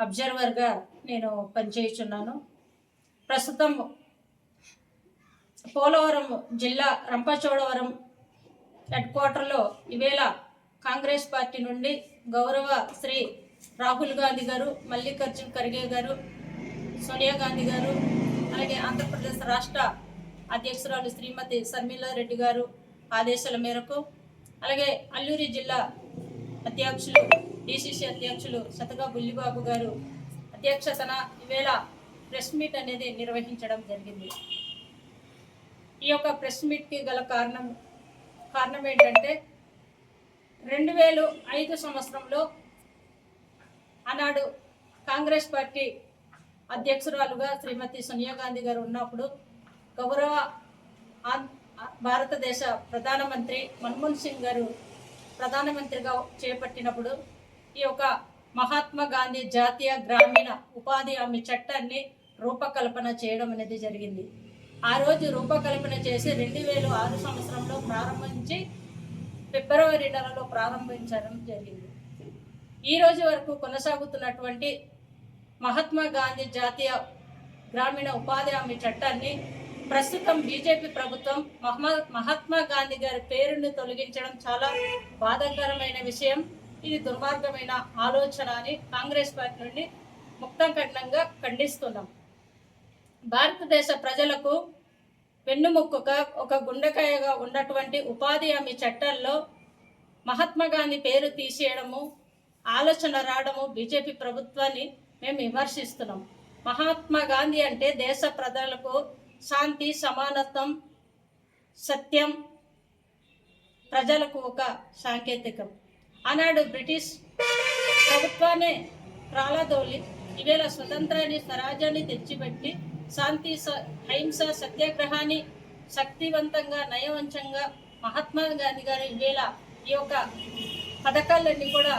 అబ్జర్వర్గా నేను పనిచేయుచున్నాను. ప్రస్తుతం పోలవరం జిల్లా రంపచోడవరం హెడ్ క్వార్టర్లో ఈవేళ కాంగ్రెస్ పార్టీ నుండి గౌరవ శ్రీ రాహుల్ గాంధీ గారు, మల్లికార్జున్ ఖర్గే గారు, సోనియా గాంధీ గారు, అలాగే ఆంధ్రప్రదేశ్ రాష్ట్ర అధ్యక్షురాలు శ్రీమతి శర్మిలా రెడ్డి గారు ఆదేశాల మేరకు, అలాగే అల్లూరి జిల్లా అధ్యక్షులు డిసిసి అధ్యక్షులు సతగా బుల్లిబాబు గారు అధ్యక్షతన ఈవేళ ప్రెస్ మీట్ అనేది నిర్వహించడం జరిగింది. ఈ యొక్క ప్రెస్ మీట్కి గల కారణం ఏంటంటే 2005 సంవత్సరంలో ఆనాడు కాంగ్రెస్ పార్టీ అధ్యక్షురాలుగా శ్రీమతి సోనియా గాంధీ గారు ఉన్నప్పుడు గౌరవ భారతదేశ ప్రధానమంత్రి మన్మోహన్ సింగ్ గారు ప్రధానమంత్రిగా చేపట్టినప్పుడు ఈ యొక్క మహాత్మా గాంధీ జాతీయ గ్రామీణ ఉపాధి హామీ చట్టాన్ని రూపకల్పన చేయడం అనేది జరిగింది. ఆ రోజు రూపకల్పన చేసి 2006 సంవత్సరంలో ప్రారంభించి ఫిబ్రవరి నెలలో ప్రారంభించడం జరిగింది. ఈ రోజు వరకు కొనసాగుతున్నటువంటి మహాత్మా గాంధీ జాతీయ గ్రామీణ ఉపాధి హామీ చట్టాన్ని ప్రస్తుతం బీజేపీ ప్రభుత్వం మహాత్మా గాంధీ గారి పేరును తొలగించడం చాలా బాధాకరమైన విషయం. ఇది దుర్మార్గమైన ఆలోచన అని కాంగ్రెస్ పార్టీ నుండి ముక్తంఖండంగా ఖండిస్తున్నాం. భారతదేశ ప్రజలకు వెన్నుముక్కగా ఒక గుండెకాయగా ఉన్నటువంటి ఉపాధి హామీ చట్టాల్లో మహాత్మా గాంధీ పేరు తీసేయడము, ఆలోచన రావడము బీజేపీ ప్రభుత్వాన్ని మేము విమర్శిస్తున్నాం. మహాత్మా గాంధీ అంటే దేశ ప్రజలకు శాంతి, సమానత్వం, సత్యం ప్రజలకు ఒక సాంకేతికం. ఆనాడు బ్రిటిష్ ప్రభుత్వాన్ని ప్రాళదోలి ఈవేళ స్వతంత్రాన్ని, స్వరాజ్యాన్ని తెచ్చిపెట్టి శాంతి, అహింస, సత్యాగ్రహాన్ని శక్తివంతంగా, నయవంచంగా మహాత్మా గాంధీ గారు ఈవేళ ఈ యొక్క పథకాలన్నీ కూడా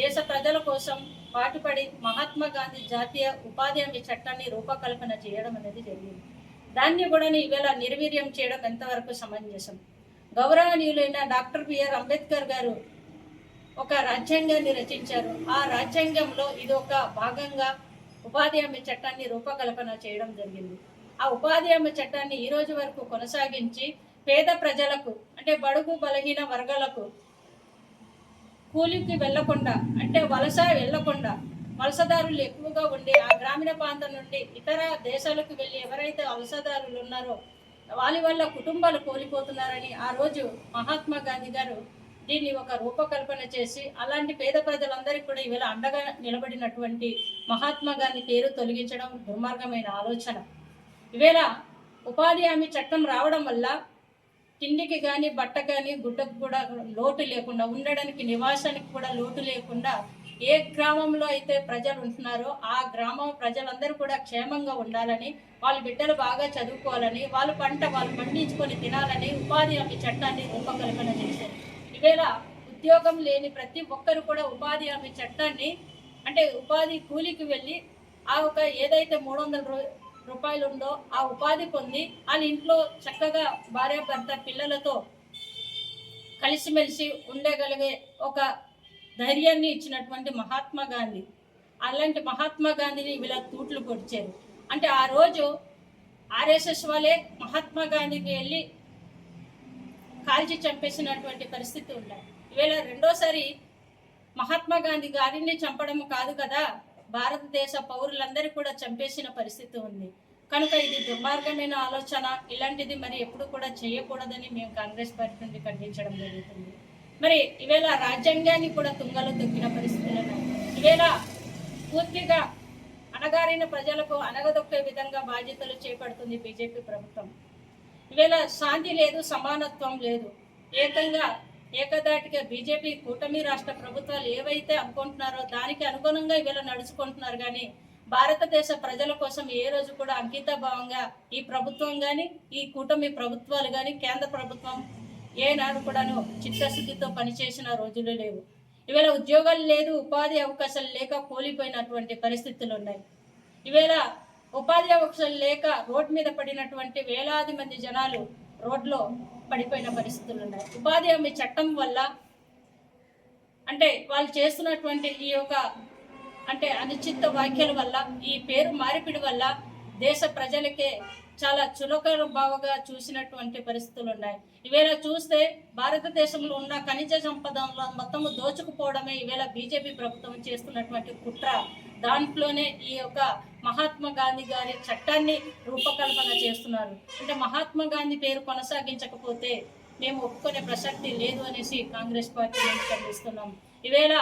దేశ ప్రజల కోసం పాటుపడి మహాత్మా గాంధీ జాతీయ ఉపాధి హామీ చట్టాన్ని రూపకల్పన చేయడం అనేది జరిగింది. దాన్ని కూడా ఈవేళ నిర్వీర్యం చేయడం ఎంతవరకు సమంజసం? గౌరవనీయులైన డాక్టర్ బిఆర్ అంబేద్కర్ గారు ఒక రాజ్యాంగాన్ని రచించారు. ఆ రాజ్యాంగంలో ఇది ఒక భాగంగా ఉపాధి హామీ చట్టాన్ని రూపకల్పన చేయడం జరిగింది. ఆ ఉపాధి హామీ చట్టాన్ని ఈ రోజు వరకు కొనసాగించి పేద ప్రజలకు, అంటే బడుగు బలహీన వర్గాలకు కూలికి వెళ్లకుండా, అంటే వలస వెళ్లకుండా, వలసదారులు ఎక్కువగా ఉండి ఆ గ్రామీణ ప్రాంతం నుండి ఇతర దేశాలకు వెళ్ళి ఎవరైతే వలసదారులు ఉన్నారో వాళ్ళ వల్ల కుటుంబాలు కోల్పోతున్నారని ఆ రోజు మహాత్మా గాంధీ గారు దీన్ని ఒక రూపకల్పన చేసి అలాంటి పేద ప్రజలందరికీ కూడా ఈవేళ అండగా నిలబడినటువంటి మహాత్మా గాంధీ పేరు తొలగించడం దుర్మార్గమైన ఆలోచన. ఈవేళ ఉపాధి హామీ చట్టం రావడం వల్ల తిండికి కానీ, బట్ట కానీ, గుడ్డకు కూడా లోటు లేకుండా, ఉండడానికి నివాసానికి కూడా లోటు లేకుండా ఏ గ్రామంలో అయితే ప్రజలు ఉంటున్నారో ఆ గ్రామ ప్రజలందరూ కూడా క్షేమంగా ఉండాలని, వాళ్ళ బిడ్డలు బాగా చదువుకోవాలని, వాళ్ళ పంట వాళ్ళు పండించుకొని తినాలని ఉపాధి హామీ చట్టాన్ని రూపకల్పన చేశారు. ఈవేళ ఉద్యోగం లేని ప్రతి ఒక్కరు కూడా ఉపాధి హామీ చట్టాన్ని, అంటే ఉపాధి కూలికి వెళ్ళి ఆ ఒక ఏదైతే 300 రూపాయలు ఉందో ఆ ఉపాధి పొంది వాళ్ళ ఇంట్లో చక్కగా భార్యాభర్త పిల్లలతో కలిసిమెలిసి ఉండగలిగే ఒక ధైర్యాన్ని ఇచ్చినటువంటి మహాత్మా గాంధీ, అలాంటి మహాత్మా గాంధీని వీళ్ళ తూట్లు పొడిచారు. అంటే ఆ రోజు ఆర్ఎస్ఎస్ వాళ్ళే మహాత్మా గాంధీకి వెళ్ళి కాల్చి చంపేసినటువంటి పరిస్థితి ఉన్నాయి. ఈవేళ రెండోసారి మహాత్మా గాంధీ గారిని చంపడం కాదు కదా, భారతదేశ పౌరులందరూ కూడా చంపేసిన పరిస్థితి ఉంది. కనుక ఇది దుర్మార్గమైన ఆలోచన. ఇలాంటిది మరి ఎప్పుడు కూడా చేయకూడదని మేము కాంగ్రెస్ పార్టీ నుండి ఖండించడం జరుగుతుంది. మరి ఈవేళ రాజ్యాంగాన్ని కూడా తుంగలో తొక్కిన పరిస్థితులు ఉన్నాయి. ఈవేళ పూర్తిగా అణగారిన ప్రజలకు అనగదొక్కే విధంగా బాధ్యతలు చేపడుతుంది బీజేపీ ప్రభుత్వం. ఈవేళ శాంతి లేదు, సమానత్వం లేదు. ఏకదాటిగా బీజేపీ కూటమి రాష్ట్ర ప్రభుత్వాలు ఏవైతే అనుకుంటున్నారో దానికి అనుగుణంగా ఈవేళ నడుచుకుంటున్నారు. కానీ భారతదేశ ప్రజల కోసం ఏ రోజు కూడా అంకిత భావంగా ఈ ప్రభుత్వం కానీ, ఈ కూటమి ప్రభుత్వాలు కానీ, కేంద్ర ప్రభుత్వం ఏనాడు కూడాను చిత్తశుద్ధితో పనిచేసిన రోజులు లేవు. ఈవేళ ఉద్యోగాలు లేదు, ఉపాధి అవకాశాలు లేక కూలిపోయినటువంటి పరిస్థితులు ఉన్నాయి. ఈవేళ ఉపాధి అవకాశాలు లేక రోడ్డు మీద పడినటువంటి వేలాది మంది జనాలు రోడ్లో పడిపోయిన పరిస్థితులు ఉన్నాయి. ఉపాధి హామీ చట్టం వల్ల అంటే వాళ్ళు చేస్తున్నటువంటి ఈ యొక్క అంటే అనుచిత వ్యాఖ్యల వల్ల, ఈ పేరు మార్పిడి వల్ల దేశ ప్రజలకే చాలా చులకన బావగా చూసినటువంటి పరిస్థితులు ఉన్నాయి. ఈవేళ చూస్తే భారతదేశంలో ఉన్న ఖనిజ సంపదలో మొత్తము దోచుకుపోవడమే ఈవేళ బీజేపీ ప్రభుత్వం చేస్తున్నటువంటి కుట్ర. దాంట్లోనే ఈ యొక్క మహాత్మా గాంధీ గారి చట్టాన్ని రూపకల్పన చేస్తున్నారు. అంటే మహాత్మా గాంధీ పేరు కొనసాగించకపోతే మేము ఒప్పుకునే ప్రసక్తి లేదు అనేసి కాంగ్రెస్ పార్టీ ఖండిస్తున్నాం. ఈవేళ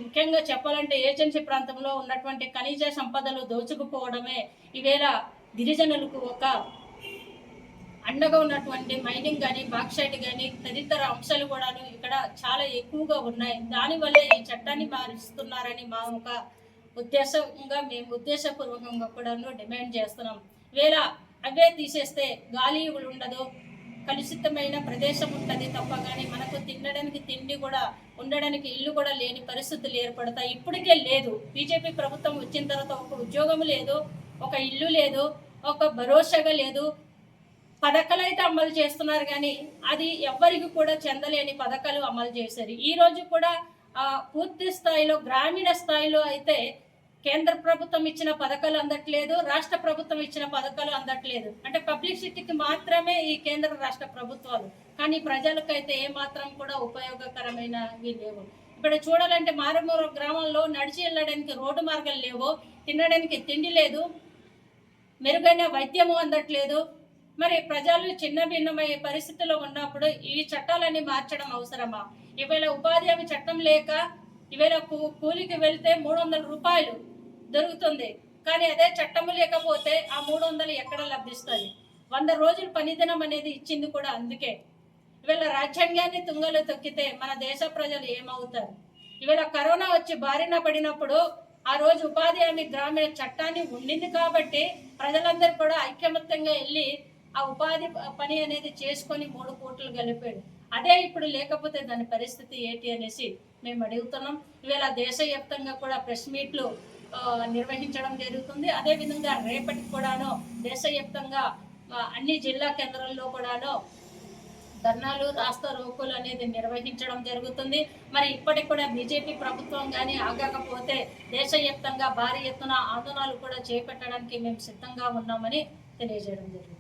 ముఖ్యంగా చెప్పాలంటే ఏజెన్సీ ప్రాంతంలో ఉన్నటువంటి ఖనిజ సంపదలు దోచుకుపోవడమే ఈవేళ గిరిజనులకు ఒక అండగా ఉన్నటువంటి మైనింగ్ కానీ, బాక్సైట్ కానీ తదితర అంశాలు కూడాను ఇక్కడ చాలా ఎక్కువగా ఉన్నాయి. దానివల్ల ఈ చట్టాన్ని మారుస్తున్నారని మా ఒక ఉద్దేశపూర్వకంగా కూడాను డిమాండ్ చేస్తున్నాం. ఈవేళ అవే తీసేస్తే గాలి ఉండదు, కలుషితమైన ప్రదేశం ఉంటుంది తప్ప కానీ మనకు తినడానికి తిండి కూడా, ఉండడానికి ఇల్లు కూడా లేని పరిస్థితులు ఏర్పడతాయి. ఇప్పటికే లేదు. బీజేపీ ప్రభుత్వం వచ్చిన తర్వాత ఒక ఉద్యోగం లేదు, ఒక ఇల్లు లేదు, ఒక భరోసాగా లేదు. పథకాలు అయితే అమలు చేస్తున్నారు కానీ అది ఎవ్వరికి కూడా చెందలేని పథకాలు అమలు చేశారు. ఈరోజు కూడా పూర్తి స్థాయిలో గ్రామీణ స్థాయిలో అయితే కేంద్ర ప్రభుత్వం ఇచ్చిన పథకాలు అందట్లేదు, రాష్ట్ర ప్రభుత్వం ఇచ్చిన పథకాలు అందట్లేదు. అంటే పబ్లిసిటీకి మాత్రమే ఈ కేంద్ర రాష్ట్ర ప్రభుత్వాలు, కానీ ప్రజలకైతే ఏమాత్రం కూడా ఉపయోగకరమైనవి లేవు. ఇక్కడ చూడాలంటే మారుమూల గ్రామంలో నడిచి వెళ్ళడానికి రోడ్డు మార్గాలు లేవు, తినడానికి తిండి లేదు, మెరుగైన వైద్యము అందట్లేదు. మరి ప్రజలు చిన్న భిన్నమయ్యే పరిస్థితుల్లో ఉన్నప్పుడు ఈ చట్టాలన్నీ మార్చడం అవసరమా? ఈవేళ ఉపాధి హామీ చట్టం లేక ఈవేళ కూలికి వెళ్తే 300 రూపాయలు దొరుకుతుంది, కానీ అదే చట్టము లేకపోతే ఆ 300 ఎక్కడ లభిస్తుంది? 100 రోజులు పనిదినం అనేది ఇచ్చింది కూడా అందుకే. ఈవేళ రాజ్యాంగాన్ని తుంగలు తొక్కితే మన దేశ ప్రజలు ఏమవుతారు? ఈవేళ కరోనా వచ్చి బారిన పడినప్పుడు ఆ రోజు ఉపాధి హామీ గ్రామీణ చట్టాన్ని ఉండింది కాబట్టి ప్రజలందరూ కూడా ఐకమత్యంగా వెళ్ళి ఆ ఉపాధి పని అనేది చేసుకొని 3 కోట్లు గలిపాడు. అదే ఇప్పుడు లేకపోతే దాని పరిస్థితి ఏంటి అనేసి మేము అడుగుతున్నాం. ఈవేళ దేశవ్యాప్తంగా కూడా ప్రెస్ మీట్లు నిర్వహించడం జరుగుతుంది. అదేవిధంగా రేపటికి కూడాను దేశవ్యాప్తంగా అన్ని జిల్లా కేంద్రాల్లో కూడాను ధర్నాలు, రాస్తా రోకోలు అనేది నిర్వహించడం జరుగుతుంది. మరి ఇప్పటికి కూడా బీజేపీ ప్రభుత్వం కానీ ఆగకపోతే దేశవ్యాప్తంగా భారీ ఎత్తున ఆందోళనలు కూడా చేపట్టడానికి మేము సిద్ధంగా ఉన్నామని తెలియజేయడం జరుగుతుంది.